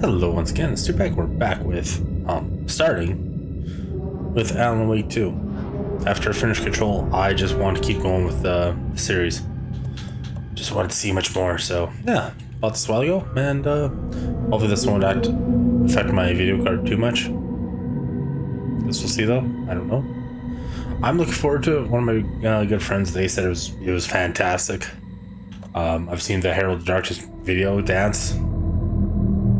Hello once again, it's back. We're back with starting with AlanWake 2. After I finished Control, I just want to keep going with the series. Just wanted to see much more, so yeah, bought this a while ago, and hopefully this won't affect my video card too much. Guess we'll see though. I don't know. I'm looking forward to it. One of my good friends, they said it was fantastic. I've seen the Herald of Darkness video dance,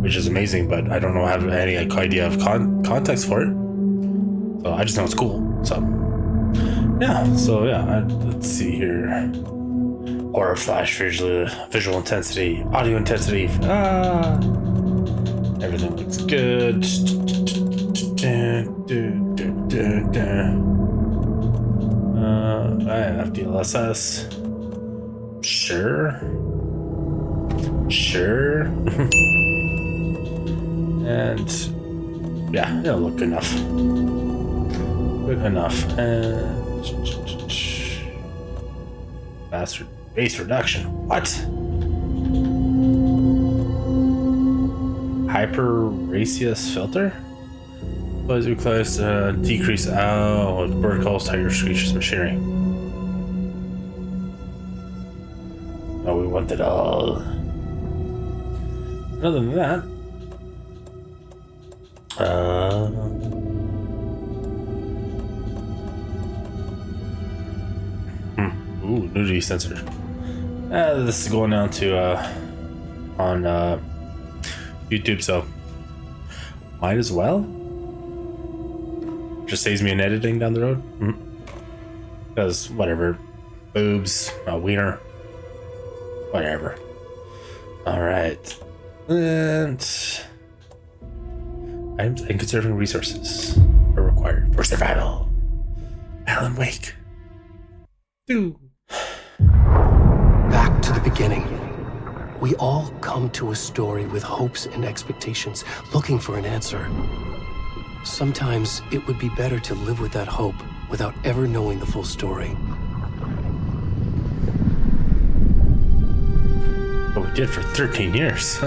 which is amazing, but I don't know, have any idea of context for it. So I just know it's cool. So yeah, let's see here. Horror flash, visual intensity, audio intensity. Everything looks good. I have DLSS. Sure. And yeah, it'll look good enough. And base reduction. What? Hyper radius filter? Please request decrease bird calls, tiger screeches, machinery. Oh, we want it all. Other than that, nudity sensor. This is going down to on YouTube, so might as well. Just saves me in editing down the road. Because whatever, boobs, a wiener, whatever. All right, and items and conserving resources are required for survival. AlanWake 2. Back to the beginning. We all come to a story with hopes and expectations, looking for an answer. Sometimes it would be better to live with that hope without ever knowing the full story. What we did for 13 years.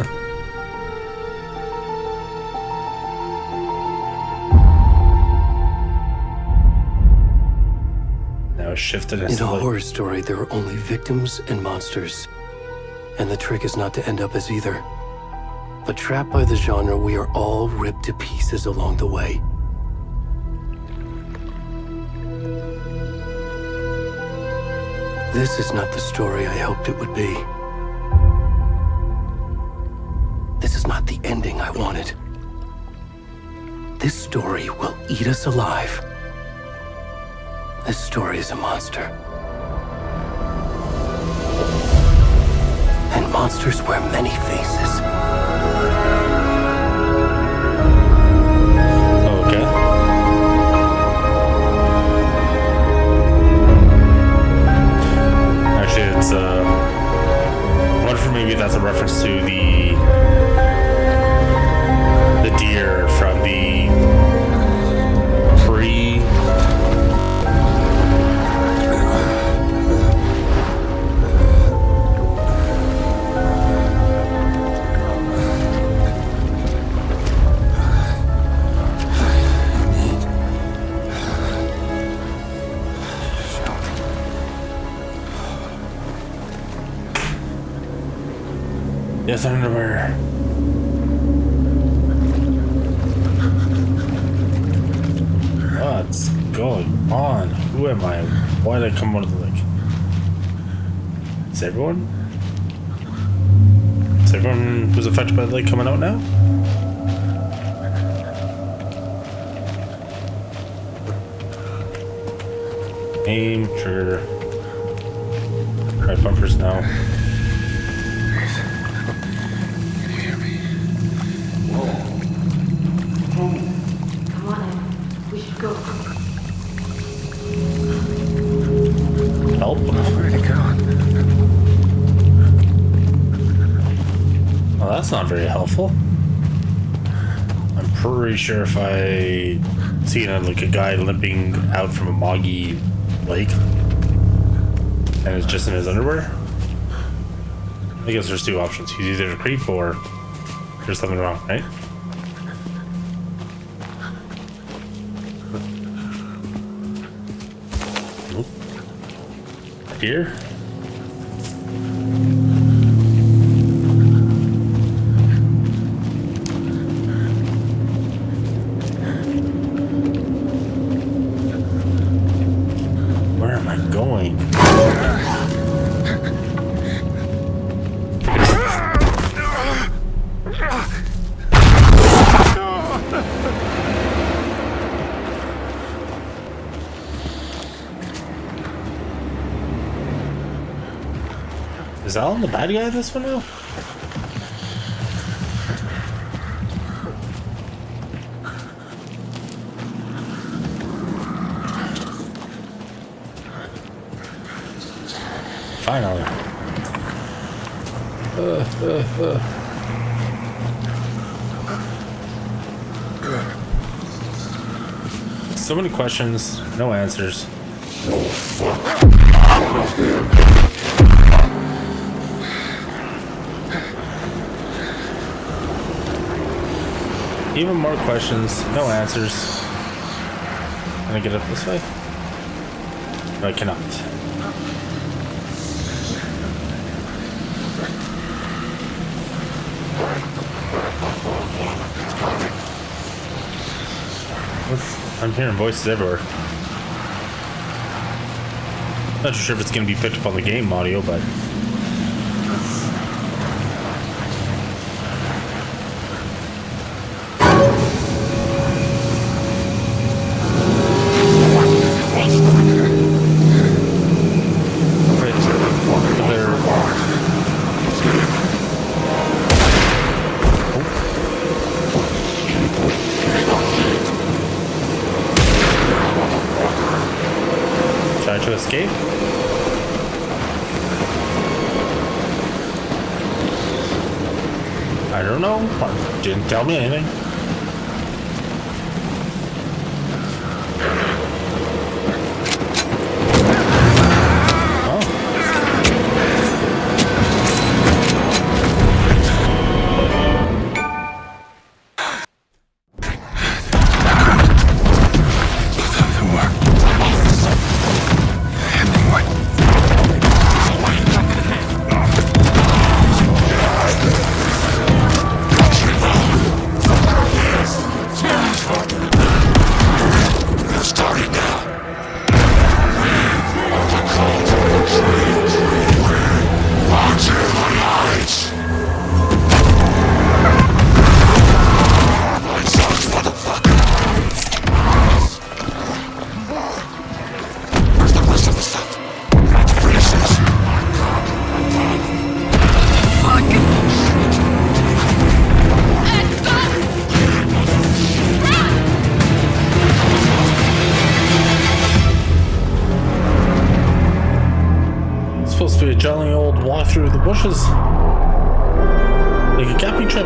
Now it's shifted. In a horror story, there are only victims and monsters. And the trick is not to end up as either. But trapped by the genre, we are all ripped to pieces along the way. This is not the story I hoped it would be. This is not the ending I wanted. This story will eat us alive. This story is a monster. And monsters wear many faces. Okay. Actually, it's I wonder if maybe that's a reference to the deer from the pre. Yes, underwear. What's going on? Who am I? Why did I come out of the lake? Is everyone who's affected by the lake coming out now? Aim, trigger. Right bumpers now. Help. Where'd it go? Well, that's not very helpful. I'm pretty sure if I see like a guy limping out from a moggy lake and it's just in his underwear, I guess there's two options. He's either a creep or There's something wrong, right? Nope. Here? Where am I going? Is Alan the bad guy in this one now? Finally. So many questions, no answers. Even more questions, no answers. Can I get up this way? No, I cannot. I'm hearing voices everywhere. Not sure if it's going to be picked up on the game audio, but... to escape? I don't know. Didn't tell me anything. Supposed to be a jolly old walk through the bushes. Like a camping trip.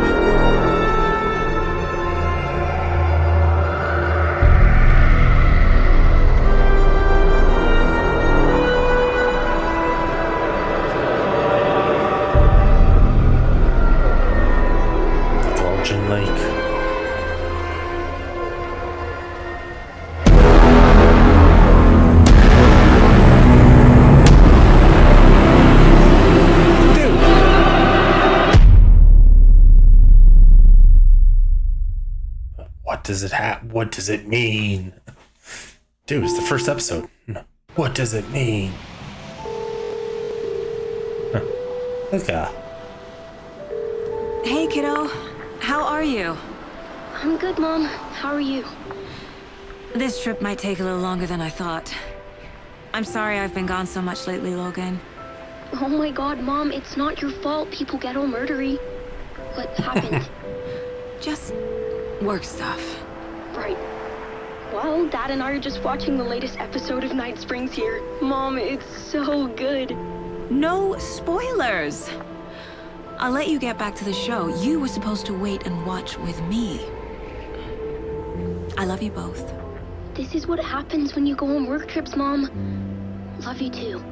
Bulging Lake. What does it mean? Dude, it's the first episode. What does it mean? Okay. Hey, kiddo. How are you? I'm good, Mom. How are you? This trip might take a little longer than I thought. I'm sorry I've been gone so much lately, Logan. Oh my god, Mom, it's not your fault people get all murdery. What happened? Just work stuff. Right. Well, Dad and I are just watching the latest episode of Night Springs here. Mom, it's so good. No spoilers! I'll let you get back to the show. You were supposed to wait and watch with me. I love you both. This is what happens when you go on work trips, Mom. Love you too.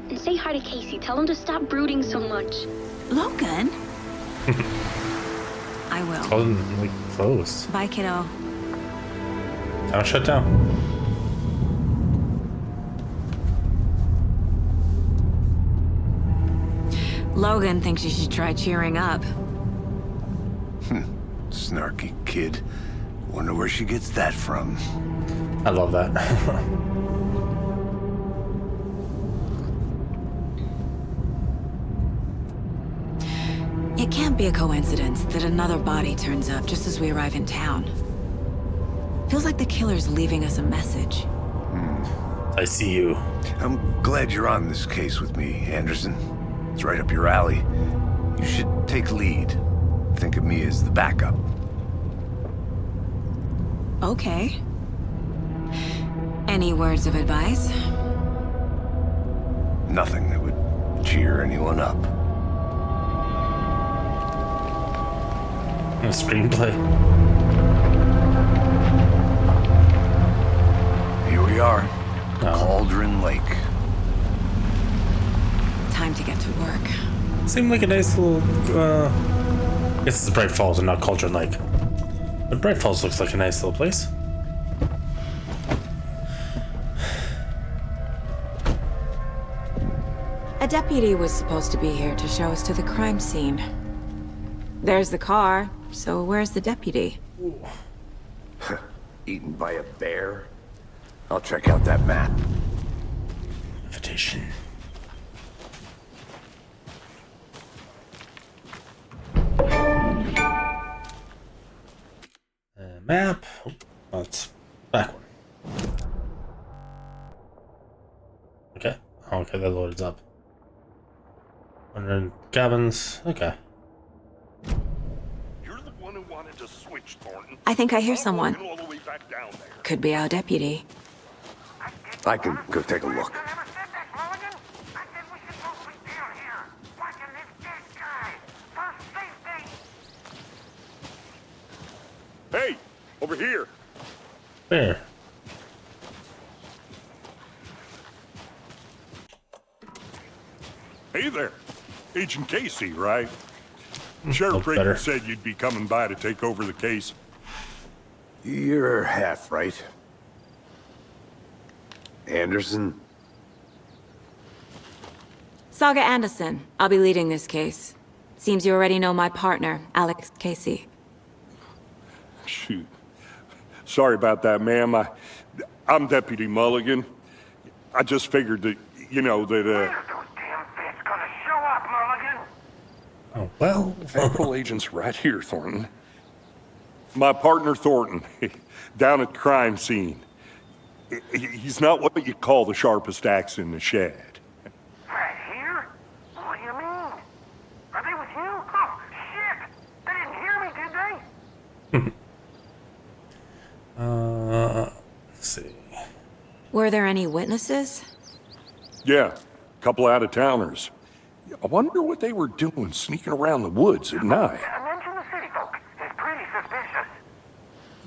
And say hi to Casey. Tell him to stop brooding so much. Logan? I will. Closing, like, closed. Bye, kiddo. Town shut down. Logan thinks you should try cheering up. Snarky kid. Wonder where she gets that from. I love that. It can't be a coincidence that another body turns up just as we arrive in town. Feels like the killer's leaving us a message. I see you. I'm glad you're on this case with me, Anderson. It's right up your alley. You should take lead. Think of me as the backup. Okay. Any words of advice? Nothing that would cheer anyone up. A screenplay. Here we are. Oh. Cauldron Lake. Time to get to work. Seemed like a nice little, I guess it's Bright Falls and not Cauldron Lake. But Bright Falls looks like a nice little place. A deputy was supposed to be here to show us to the crime scene. There's the car, so where's the deputy? Eaten by a bear? I'll check out that map. Invitation. Map. Oh, that's back one. Okay. Oh, okay, that loads up. 100 cabins. Okay. You're the one who wanted to switch, Thornton. I think I hear I'm someone. walking all the way back down there. Could be our deputy. I can go take a look. Hey, over here. Where? Hey there. Agent Casey, right? Sheriff Look Baker better. said you'd be coming by to take over the case. You're half right. Anderson? Saga Anderson. I'll be leading this case. Seems you already know my partner, Alex Casey. Shoot. Sorry about that, ma'am. I'm Deputy Mulligan. I just figured that, you know, that, Oh, well. Federal agent's right here, Thornton. My partner, Thornton, down at the crime scene. He's not what you call the sharpest axe in the shed. Right here? What do you mean? Are they with you? Oh, shit! They didn't hear me, did they? Let's see. Were there any witnesses? Yeah, a couple out-of-towners. I wonder what they were doing sneaking around the woods at night. Mention the city folk. It's pretty suspicious.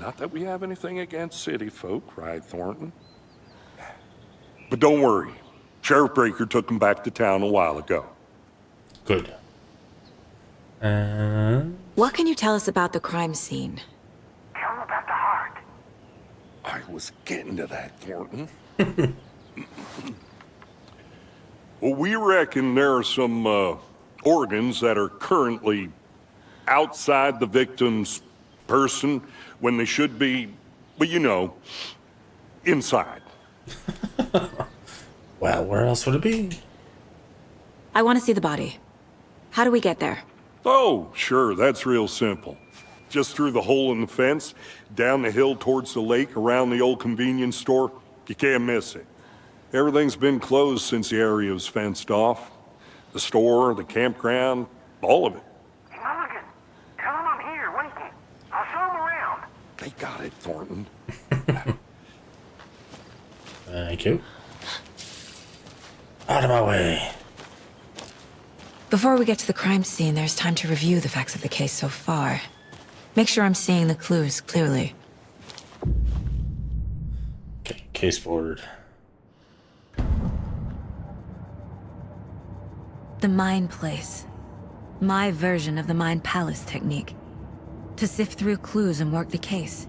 Not that we have anything against city folk, right, Thornton? But don't worry. Sheriff Baker took them back to town a while ago. Good. And What can you tell us about the crime scene? Tell them about the heart. I was getting to that, Thornton. Well, we reckon there are some organs that are currently outside the victim's person when they should be, well, you know, inside. well, where else would it be? I want to see the body. How do we get there? Oh, sure, that's real simple. Just through the hole in the fence, down the hill towards the lake, around the old convenience store. You can't miss it. Everything's been closed since the area was fenced off. The store, the campground, all of it. Mulligan, tell them I'm here, waiting. I'll show them around. They got it, Thornton. Thank you. Out of my way. Before we get to the crime scene, there's time to review the facts of the case so far. Make sure I'm seeing the clues clearly. Okay, case forward. The Mind Place. My version of the Mind Palace technique. to sift through clues and work the case.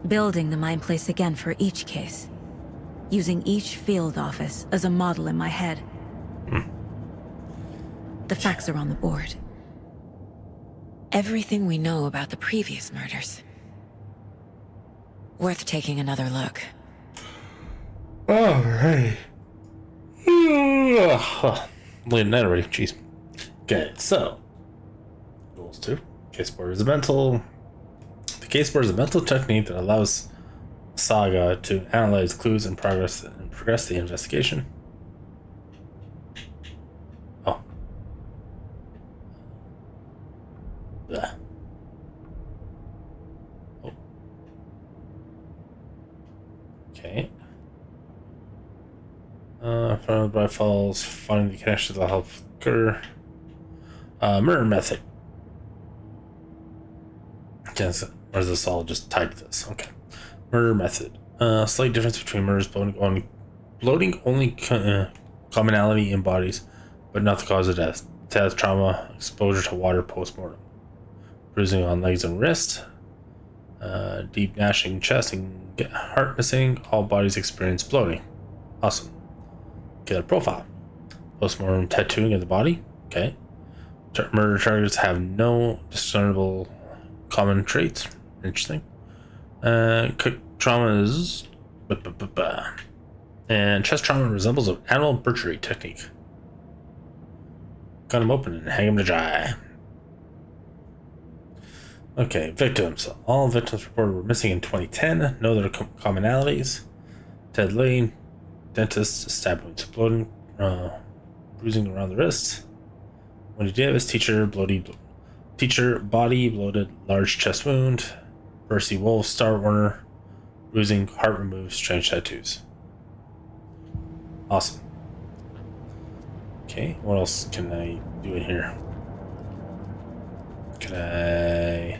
Building the mind place again for each case. Using each field office as a model in my head. The facts are on the board. Everything we know about the previous murders. Worth taking another look. Alright. Late night already, jeez. Okay, so. Rules 2. Case board is a mental. The case board is a mental technique that allows Saga to analyze clues and progress the investigation. Oh. Yeah. Oh. Okay. Found by falls, finding the connection to the helper. Murder method. Yes, or is this all just tied to this? Okay. Murder method. Slight difference between murders, bloating only commonality in bodies, but not the cause of death. Death, trauma, exposure to water post-mortem. Bruising on legs and wrist. Deep gnashing chest and heart missing. All bodies experience bloating. Awesome. Killer profile. Post-mortem tattooing of the body. Okay. Murder charges have no discernible common traits. Interesting. Trauma is... And chest trauma resembles an animal butchery technique. Cut him open and hang him to dry. Okay, victims. All victims reported were missing in 2010. No other commonalities. Ted Lane, dentist, stab wounds, bloating, bruising around the wrist. Wendy Davis, teacher, body, bloated, large chest wound. Percy Wolf, Star Warner, bruising, heart removed, strange tattoos. Awesome. Okay, what else can I do in here? Can I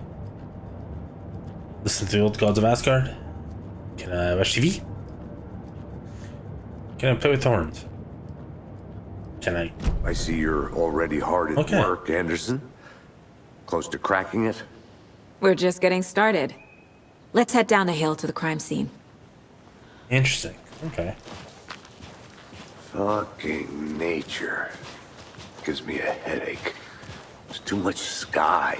listen to the old gods of Asgard? Can I watch TV? Can I play with thorns? Can I? I see you're already hard at work, Anderson. Close to cracking it? We're just getting started. Let's head down the hill to the crime scene. Interesting. Okay. Fucking nature. Gives me a headache. There's too much sky.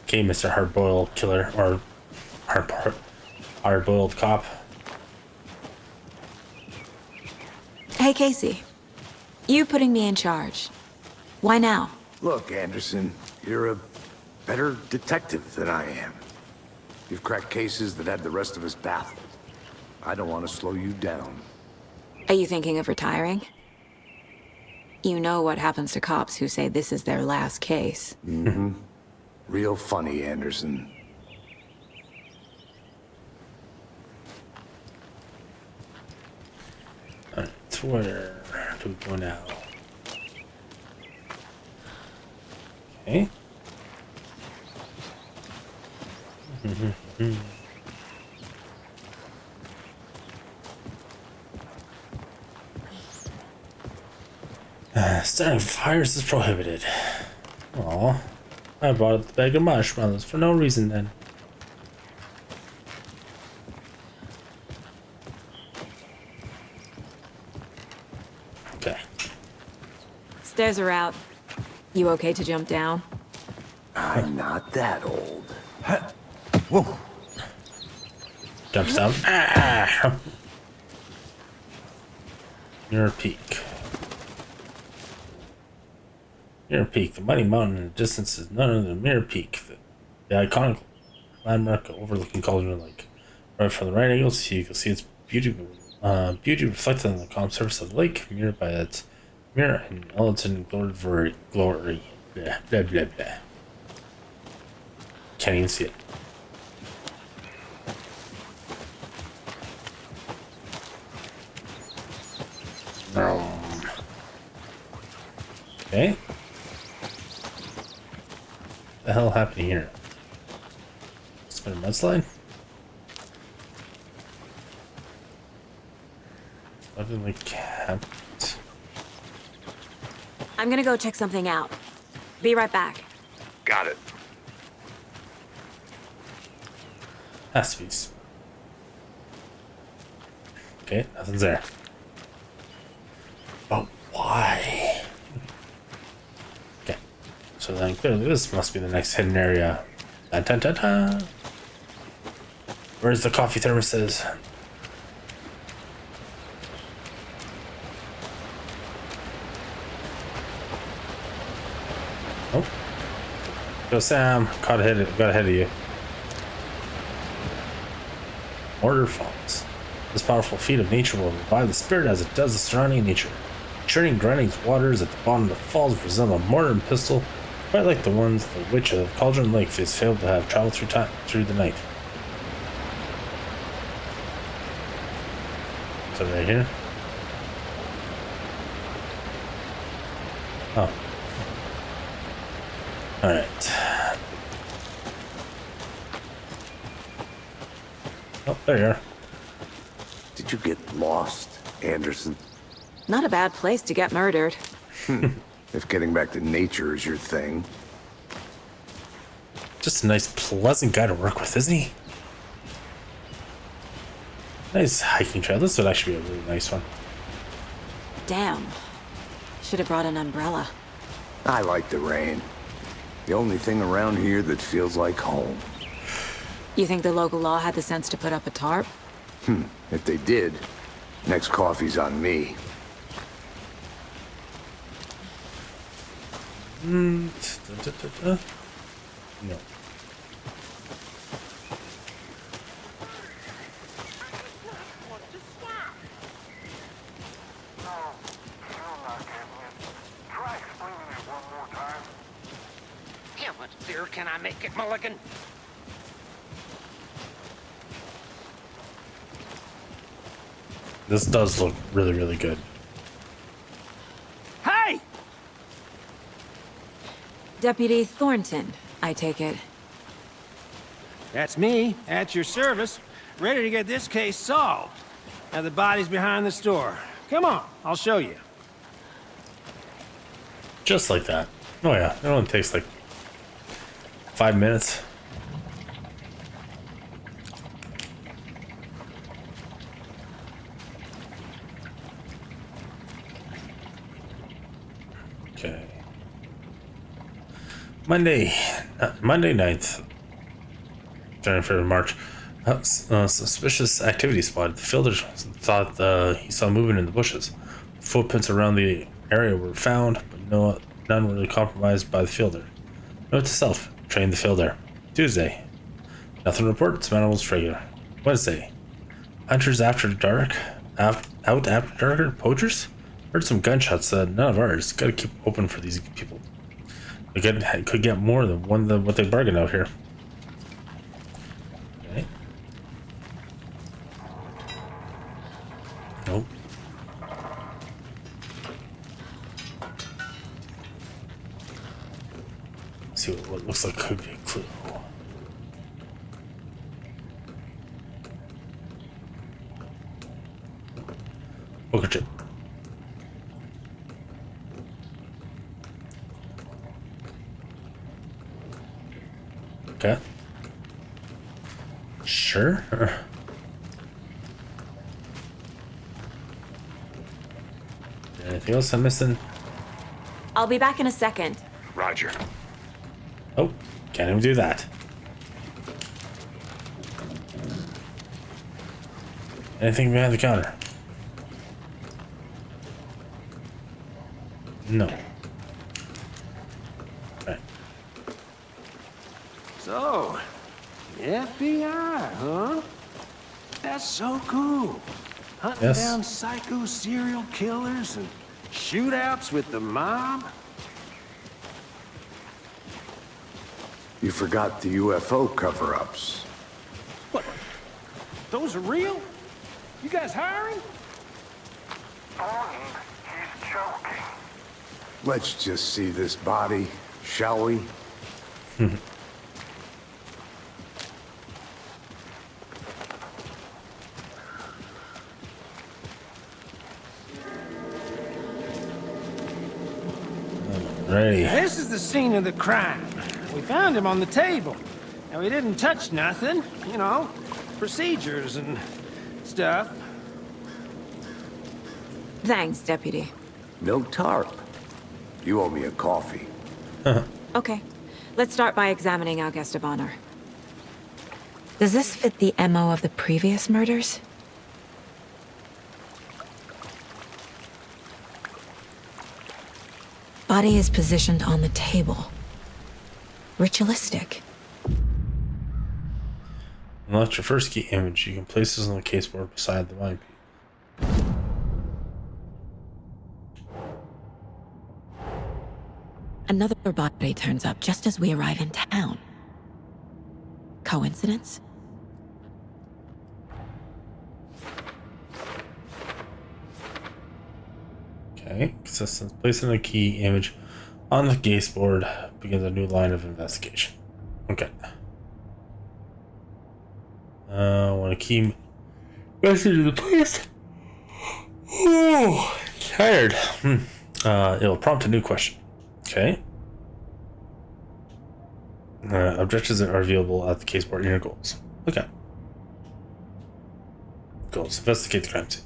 Okay, Mr. Hardboiled Killer, or Hardboiled Cop. Hey, Casey. You putting me in charge. Why now? Look, Anderson, you're a better detective than I am. You've cracked cases that had the rest of us baffled. I don't want to slow you down. Are you thinking of retiring? You know what happens to cops who say this is their last case. Mm-hmm. Real funny, Anderson. Alright, so where do we go now? Okay. Starting fires is prohibited. Aw, I bought a bag of marshmallows for no reason then. Okay. Stairs are out. You okay to jump down? I'm not that old. Whoa. Jumps down. Ah! Mirror Peak. Mirror Peak. The mighty mountain in the distance is none other than Mirror Peak, the iconic landmark overlooking Cauldron Lake. Right from the right angle, so you can see its beauty reflected on the calm surface of the lake, mirrored by its mirror and all its glory. Blah, blah, blah, blah. Can't even see it. Okay. What the hell happened here? It's been a mudslide? What did like happen? I'm gonna go check something out. Be right back. Got it. Has to be. Okay, nothing's there. But why? Okay. So then clearly this must be the next hidden area. Dun, dun, dun, dun. Where's the coffee thermoses? Oh. Go Sam. Got ahead of you. Order falls. This powerful feat of nature will revive the spirit as it does the surrounding nature. Churning, grinding waters at the bottom of the falls resemble a mortar and pestle, quite like the ones the witch of Cauldron Lake has failed to have traveled through the night. Is it right here? Oh. Alright. Oh, there you are. Did you get lost, Anderson? Not a bad place to get murdered. If getting back to nature is your thing. Just a nice, pleasant guy to work with, isn't he? Nice hiking trail. This would actually be a really nice one. Damn. Should have brought an umbrella. I like the rain. The only thing around here that feels like home. You think the local law had the sense to put up a tarp? If they did, next coffee's on me. No. How much clearer can I make it, Mulligan? This does look really, really good. Hey! Deputy Thornton, I take it. That's me, at your service, ready to get this case solved. Now the body's behind the store. Come on, I'll show you. Just like that. Oh yeah, it only takes like 5 minutes. Okay. Monday 9th, 23rd of March. Suspicious activity spotted. The fielder thought he saw movement in the bushes. Footprints around the area were found, but none really compromised by the fielder. Note to self: train the fielder. Tuesday. Nothing to report. Some animals regular. Wednesday. Hunters after dark. Out after dark. Poachers. Heard some gunshots. None of ours. Got to keep open for these people. We could get more than what they bargained out here. Okay. Nope. See what looks like could be a clue. Poker chip. Okay. Sure. Anything else I'm missing? I'll be back in a second. Roger. Oh, can't even do that. Anything behind the counter? No. Right. So, FBI, huh? That's so cool. Hunting Yes. down psycho serial killers and shootouts with the mob. You forgot the UFO cover-ups. What? Those are real? You guys hiring? Thornton, he's joking. Let's just see this body, shall we? Alrighty. This is the scene of the crime. We found him on the table. And we didn't touch nothing, you know, procedures and stuff. Thanks, Deputy. No tarp. You owe me a coffee. Okay, let's start by examining our guest of honor. Does this fit the MO of the previous murders? Body is positioned on the table. Ritualistic. Unlock your first key image. You can place this on the caseboard beside the mine pit. Another body turns up just as we arrive in town. Coincidence? Okay. Consistent. Placing a key image on the caseboard begins a new line of investigation. Okay. Want to key message to the place. Oh, tired. It'll prompt a new question. Okay. Objectives are revealable at the caseboard in your goals. Okay. Goals. Investigate the crime scene.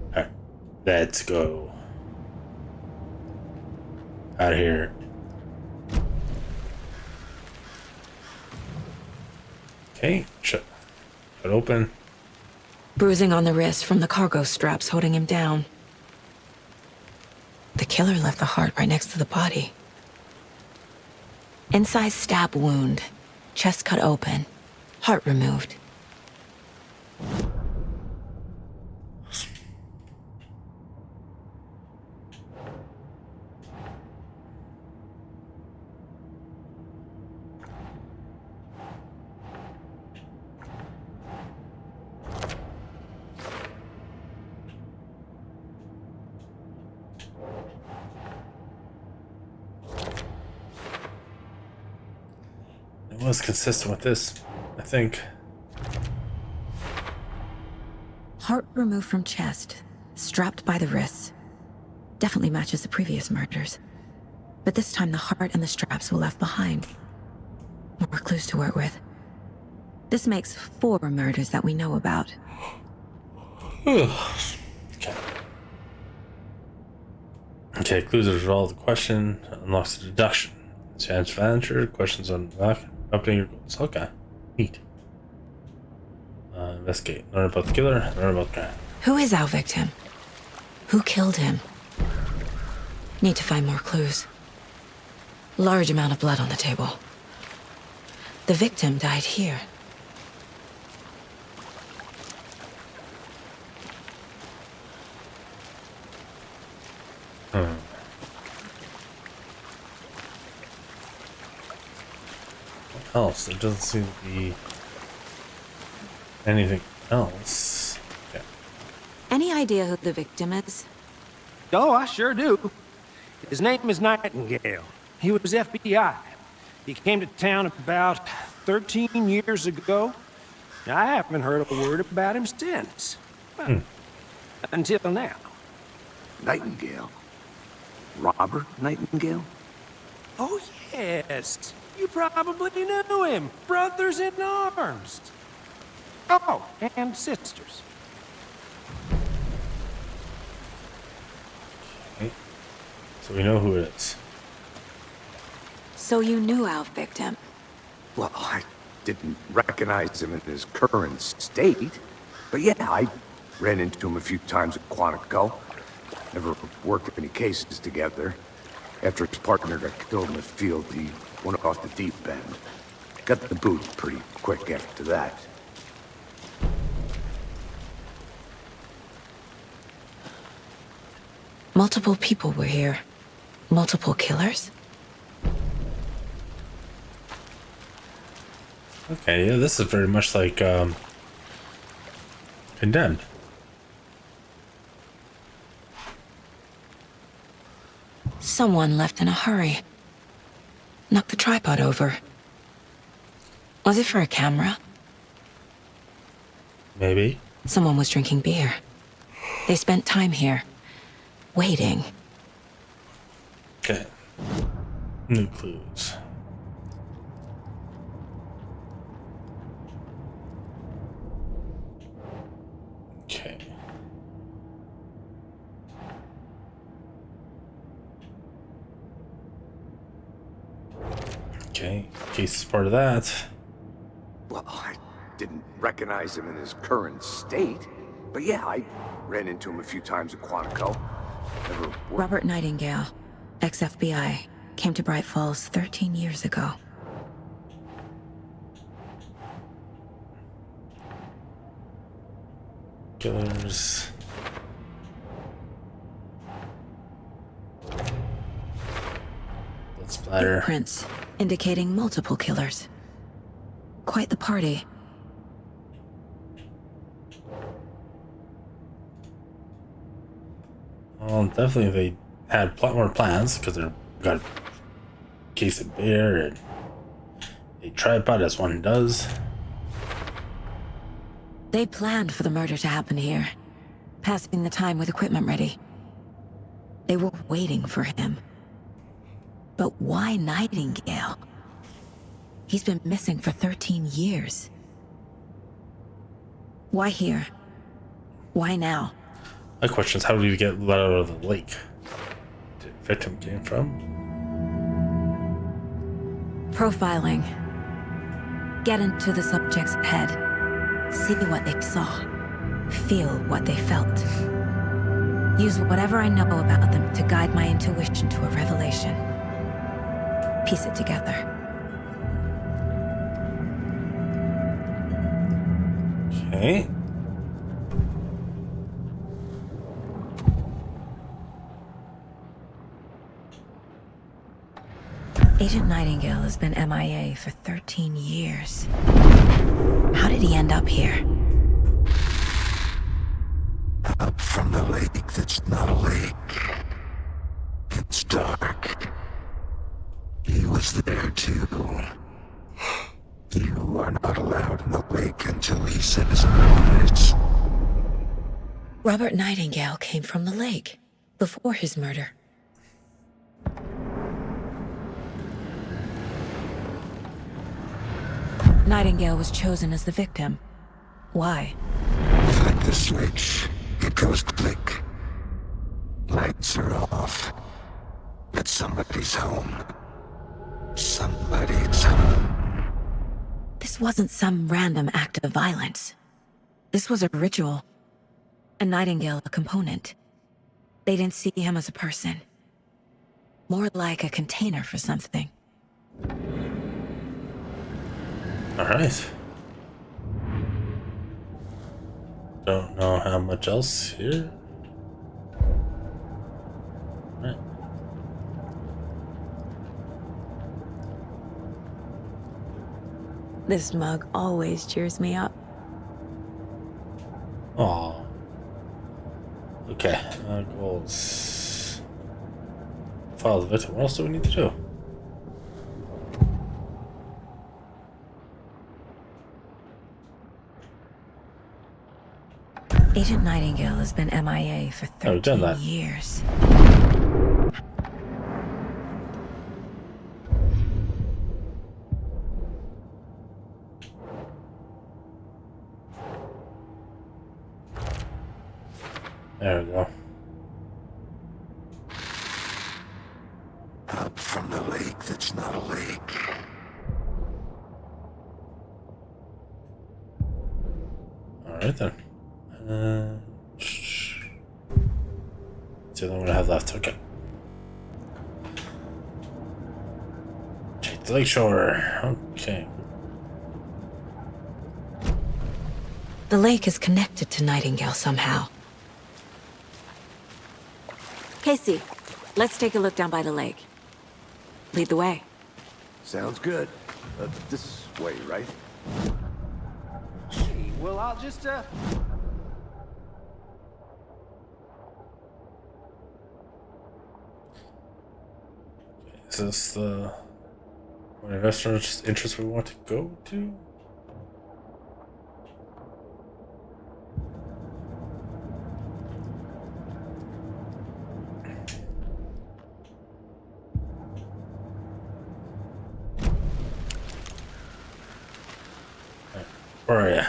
Alright. Let's go. Out of here. Okay. Shut open. Bruising on the wrist from the cargo straps holding him down. The killer left the heart right next to the body. Inside stab wound. Chest cut open. Heart removed. It was consistent with this, I think. Heart removed from chest, strapped by the wrists. Definitely matches the previous murders. But this time the heart and the straps were left behind. More clues to work with. This makes 4 murders that we know about. Okay. Okay, clues to resolve the question, unlocks the deduction. Chance adventure, questions on updating your goals. Okay. Neat. Investigate. Learn about the killer, learn about the crime. Who is our victim? Who killed him? Need to find more clues. Large amount of blood on the table. The victim died here. What else? There doesn't seem to be anything else. Okay. Any idea who the victim is? Oh, I sure do. His name is Nightingale. He was FBI. He came to town about 13 years ago. I haven't heard a word about him since. Well, until now. Nightingale? Robert Nightingale? Oh, yes. You probably knew him. Brothers in arms. Oh, and sisters. Okay. So we know who it is. So you knew our victim. Well, I didn't recognize him in his current state. But yeah, I ran into him a few times at Quantico. Never worked any cases together. After his partner got killed in the field, he went off the deep end. Got the boot pretty quick after that. Multiple people were here. Multiple killers? Okay, yeah, this is very much like Condemned. Someone left in a hurry. Knocked the tripod over. Was it for a camera? Maybe. Someone was drinking beer. They spent time here. waiting. Okay. New clues. Okay. Okay. Case is part of that. Well, I didn't recognize him in his current state. But yeah, I ran into him a few times at Quantico. Never worked. Robert Nightingale, ex-FBI, came to Bright Falls 13 years ago. Killers. Blood splatter. Footprints indicating multiple killers. Quite the party. Well, definitely they had more plans because they got a case of beer and a tripod, as one does. They planned for the murder to happen here, passing the time with equipment ready. They were waiting for him. But why Nightingale? He's been missing for 13 years. Why here? Why now? My question is, how did he get let out of the lake? The victim came from? Profiling. Get into the subject's head. See what they saw. Feel what they felt. Use whatever I know about them to guide my intuition to a revelation. Piece it together. Okay. Agent Nightingale has been MIA for 13 years. How did he end up here? Up from the lake that's not a lake. It's dark. He was there too. You are not allowed in the lake until he says otherwise. Robert Nightingale came from the lake before his murder. Nightingale was chosen as the victim. Why? Like the switch, it goes click. Lights are off. But somebody's home. Somebody's home. This wasn't some random act of violence. This was a ritual. A Nightingale a component. They didn't see him as a person. More like a container for something. All right. Don't know how much else here. Right. This mug always cheers me up. Oh. Okay. Goals. File the victim. What else do we need to do? Agent Nightingale has been MIA for Oh, we've done 13 that. years. There we go. Up from the lake that's not a lake. All right then. It's the only one I have left. Okay. Check the lakeshore. Okay. The lake is connected to Nightingale somehow. Casey, let's take a look down by the lake. Lead the way. Sounds good. This way, right? Hey, well, I'll just, Is this the investor's interest we want to go to? Where are you?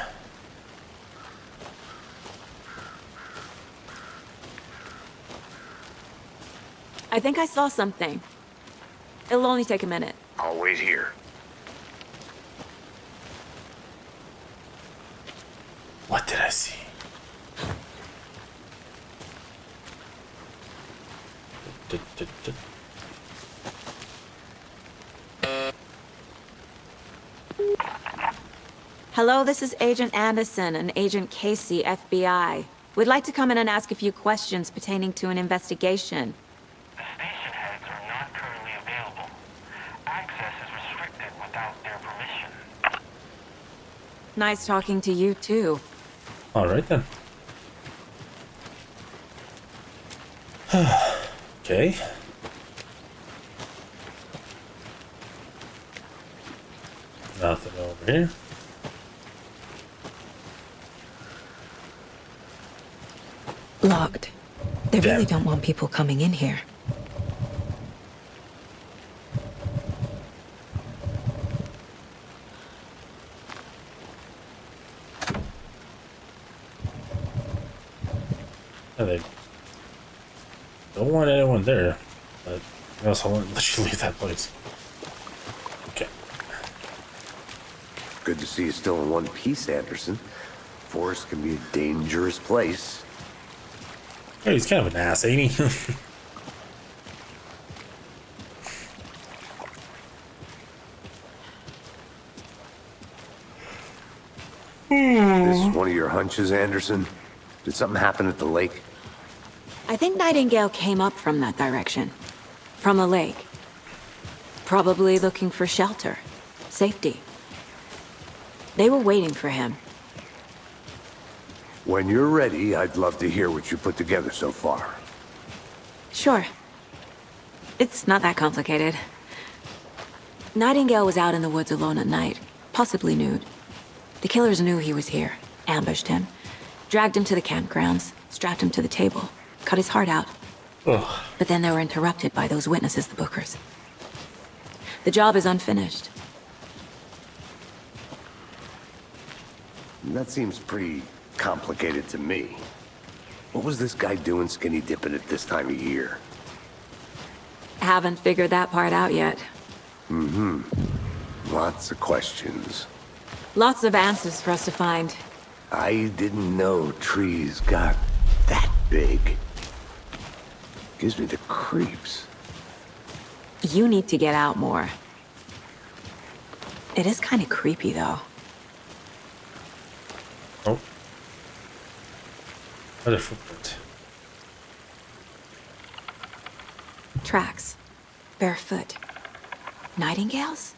I think I saw something. It'll only take a minute. Always here. What did I see? Hello, this is Agent Anderson and Agent Casey, FBI. We'd like to come in and ask a few questions pertaining to an investigation. The station heads are not currently available. Access is restricted without their permission. Nice talking to you, too. All right then. Okay. Nothing over here. Locked. They Damn. really don't want people coming in here. Yeah, they don't want anyone there, but they also won't let you leave that place. Okay. Good to see you still in one piece, Anderson. Forest can be a dangerous place. Oh, he's kind of an ass, ain't he? This is one of your hunches, Anderson? Did something happen at the lake? I think Nightingale came up from that direction. From the lake. Probably looking for shelter. Safety. They were waiting for him. When you're ready, I'd love to hear what you put together so far. Sure. It's not that complicated. Nightingale was out in the woods alone at night, possibly nude. The killers knew he was here, ambushed him, dragged him to the campgrounds, strapped him to the table, cut his heart out. Ugh. But then they were interrupted by those witnesses, the Bookers. The job is unfinished. That seems pretty complicated to me. What was this guy doing skinny dipping at this time of year? Haven't figured that part out yet. Lots of questions. Lots of answers for us to find. I didn't know trees got that big. Gives me the creeps. You need to get out more. It is kind of creepy, though. Oh. Another footprint. Tracks. Barefoot. Nightingales?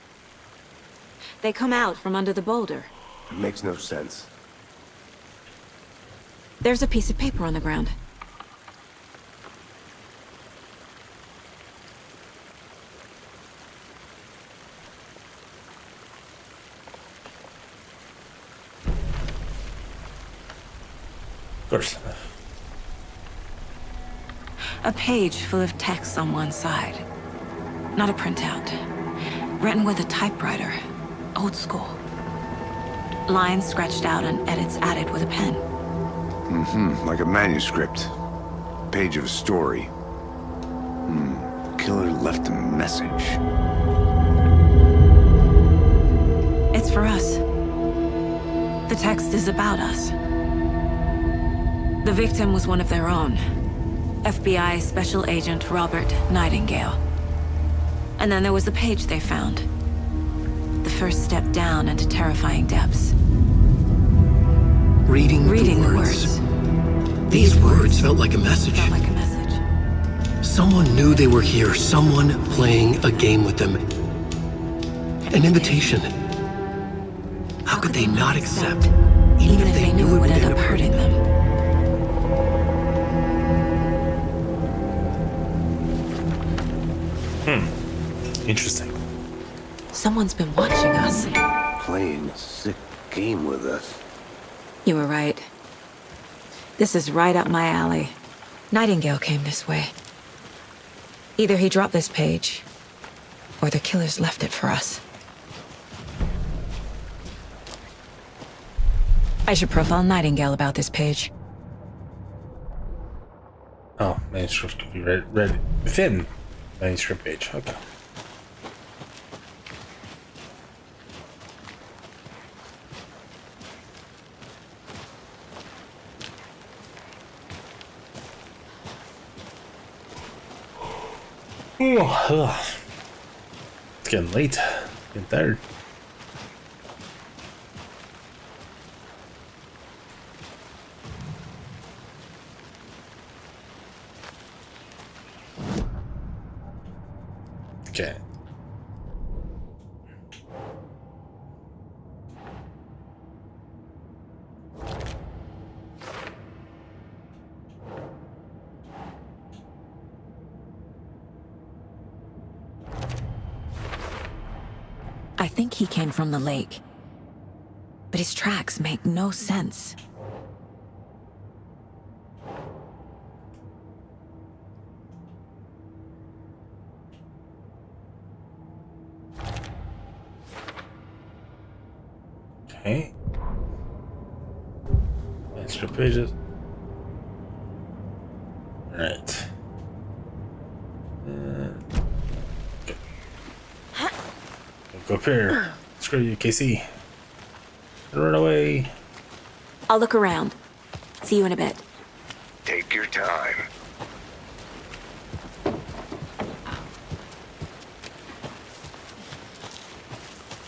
They come out from under the boulder. It makes no sense. There's a piece of paper on the ground. Of course. A page full of text on one side. Not a printout. Written with a typewriter. Old school. Lines scratched out and edits added with a pen. Like a manuscript. Page of a story. Killer left a message. It's for us. The text is about us. The victim was one of their own. FBI Special Agent Robert Nightingale. And then there was the page they found. The first step down into terrifying depths. Reading The the words. These words felt like a message. Felt like a message. Someone knew they were here, someone playing a game with them. An invitation. How could they not accept, even if they knew it would end up hurting them? Interesting. Someone's been watching us. Playing a sick game with us. You were right. This is right up my alley. Nightingale came this way. Either he dropped this page, or the killers left it for us. I should profile Nightingale about this page. Oh, manuscript could be read within manuscript page. Okay. Oh, it's getting late. Getting tired. Okay. I think he came from the lake. But his tracks make no sense. Okay. Extra pages. Alright. Okay. Go up here. Screw you, KC. Run away. I'll look around. See you in a bit. Take your time.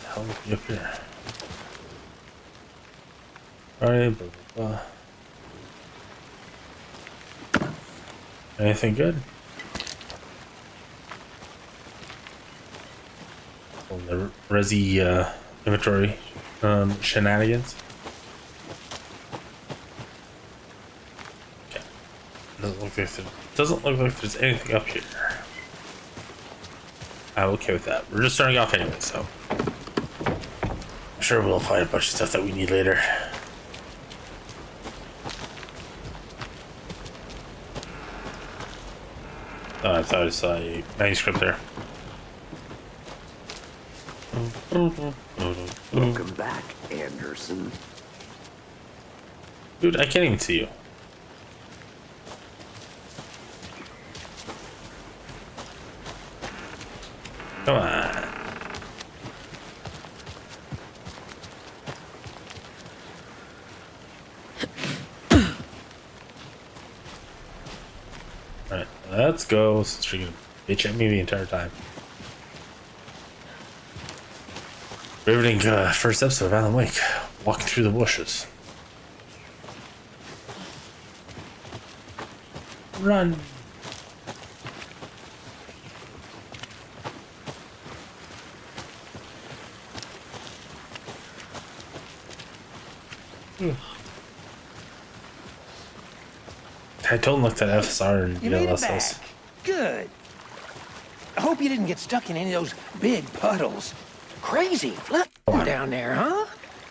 Hell, be up here. Alright, blah, blah, blah. Anything good? Oh, the Resi inventory shenanigans. Okay. Doesn't look like there's anything up here. I'm okay with that. We're just starting off anyway, so I'm sure we'll find a bunch of stuff that we need later. Oh, I thought I saw a manuscript there. Welcome back, Anderson. Dude, I can't even see you. Come on. Alright, let's go. Since you're gonna bitch at me the entire time. Riveting first episode of Alan Wake. Walking through the bushes. Run. I don't look at FSR and You made it DLSS. back. Good. I hope you didn't get stuck in any of those big puddles. Crazy flooding down there, huh?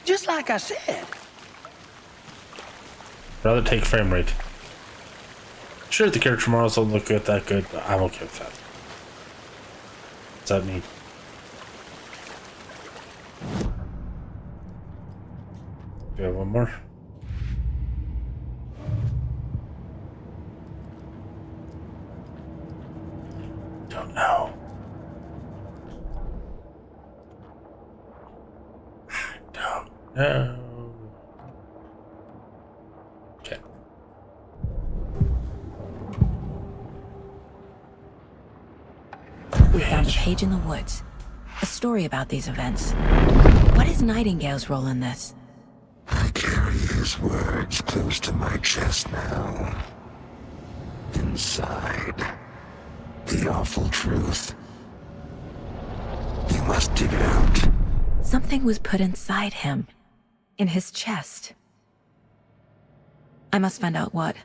Just like I said. Rather take frame rate. Sure, the character models don't look that good, but I'm okay with that. What's that mean? Do you have one more? Don't know. I don't know. Okay. We found a page in the woods. A story about these events. What is Nightingale's role in this? I carry his words close to my chest now. Inside, the awful truth. You must dig it out. Something was put inside him. In his chest. I must find out what.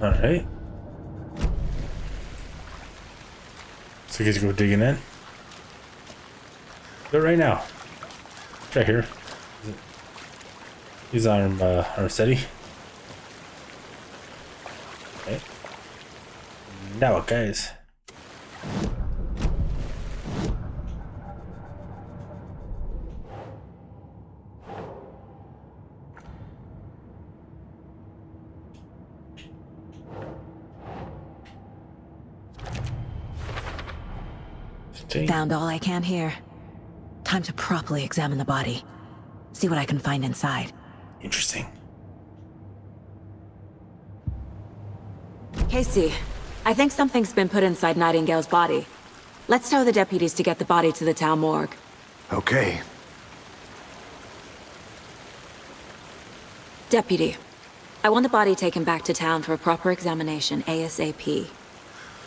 Alright. So you guys go digging in? Do it right now. Right here. He's on our city. Okay. Now what, guys? Found all I can here. Time to properly examine the body. See what I can find inside. Interesting. Casey, I think something's been put inside Nightingale's body. Let's tell the deputies to get the body to the town morgue. Okay. Deputy, I want the body taken back to town for a proper examination ASAP.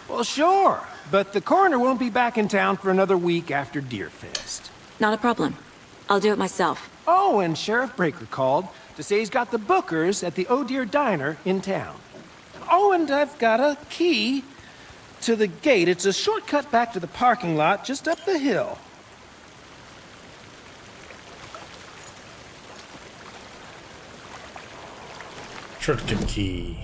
Well, sure, but the coroner won't be back in town for another week after Deerfest. Not a problem. I'll do it myself. Oh, and Sheriff Breaker called to say he's got the bookers at the Oh Dear Diner in town. Oh, and I've got a key to the gate. It's a shortcut back to the parking lot just up the hill. Shortcut key.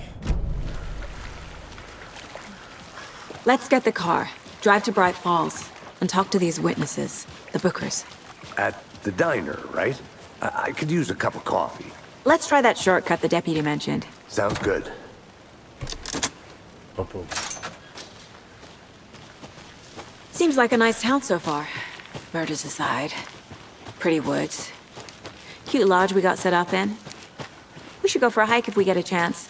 Let's get the car, drive to Bright Falls, and talk to these witnesses, the bookers. At the diner, right? I could use a cup of coffee. Let's try that shortcut the deputy mentioned. Sounds good. Oh, oh. Seems like a nice town so far. Murders aside. Pretty woods. Cute lodge we got set up in. We should go for a hike if we get a chance.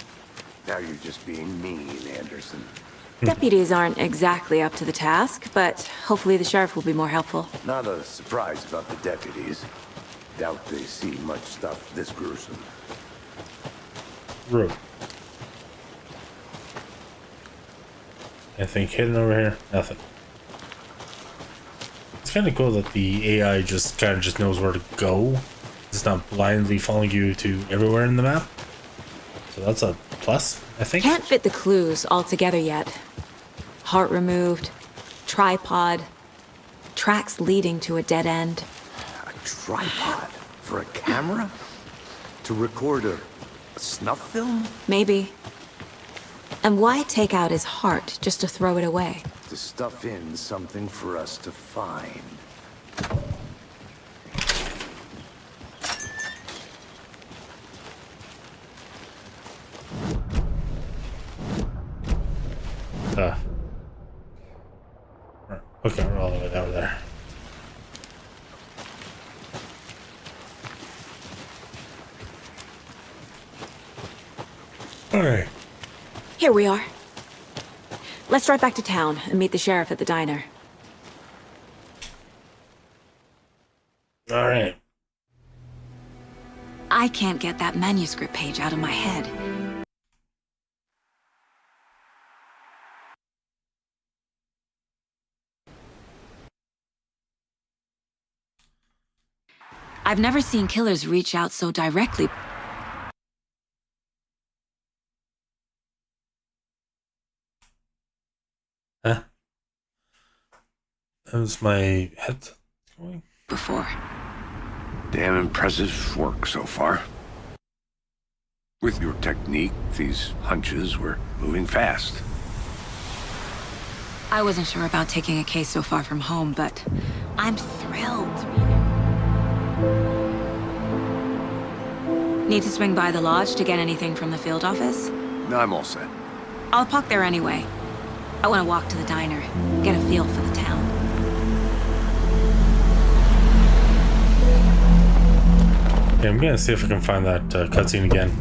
Now you're just being mean, Anderson. Deputies aren't exactly up to the task, but hopefully the sheriff will be more helpful. Not a surprise about the deputies. Doubt they see much stuff this gruesome. Room. Anything hidden over here? Nothing. It's kind of cool that the AI just kind of just knows where to go. It's not blindly following you to everywhere in the map. So that's a plus, I think. Can't fit the clues all together yet. Heart removed, tripod, tracks leading to a dead end. A tripod? For a camera? To record a snuff film? Maybe. And why take out his heart just to throw it away? To stuff in something for us to find. Okay, we're all the way down there. Alright. Here we are. Let's drive back to town and meet the sheriff at the diner. Alright. I can't get that manuscript page out of my head. I've never seen killers reach out so directly. Huh? That was my head going? Before. Damn impressive work so far. With your technique, these hunches were moving fast. I wasn't sure about taking a case so far from home, but I'm thrilled. Need to swing by the lodge to get anything from the field office? No, I'm all set. I'll park there anyway. I want to walk to the diner, get a feel for the town. Yeah, I'm gonna see if I can find that cutscene again.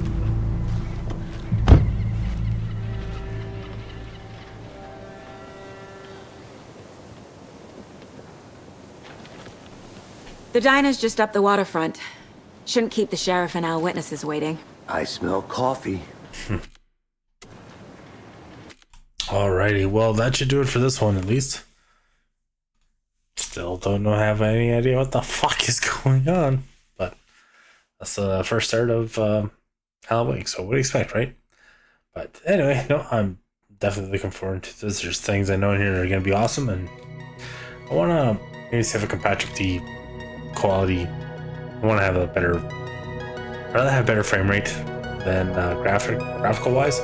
The diner's just up the waterfront. Shouldn't keep the sheriff and our witnesses waiting. I smell coffee. Alrighty, well that should do it for this one at least. Still don't have any idea what the fuck is going on, but that's the first start of AlanWake, so what do you expect, right? But anyway, no, I'm definitely looking forward to this. There's things I know in here are going to be awesome, and I want to maybe see if I can patch up the quality. I want to have a better, I'd rather have better frame rate than graphical wise.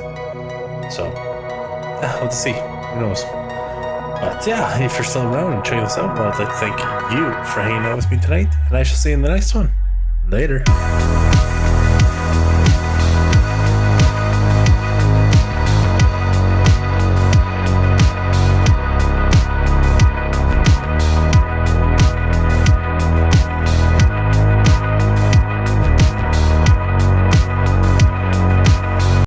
So yeah, let's see. Who knows? But yeah, if you're still around and checking this out, well, I'd like to thank you for hanging out with me tonight, and I shall see you in the next one. Later.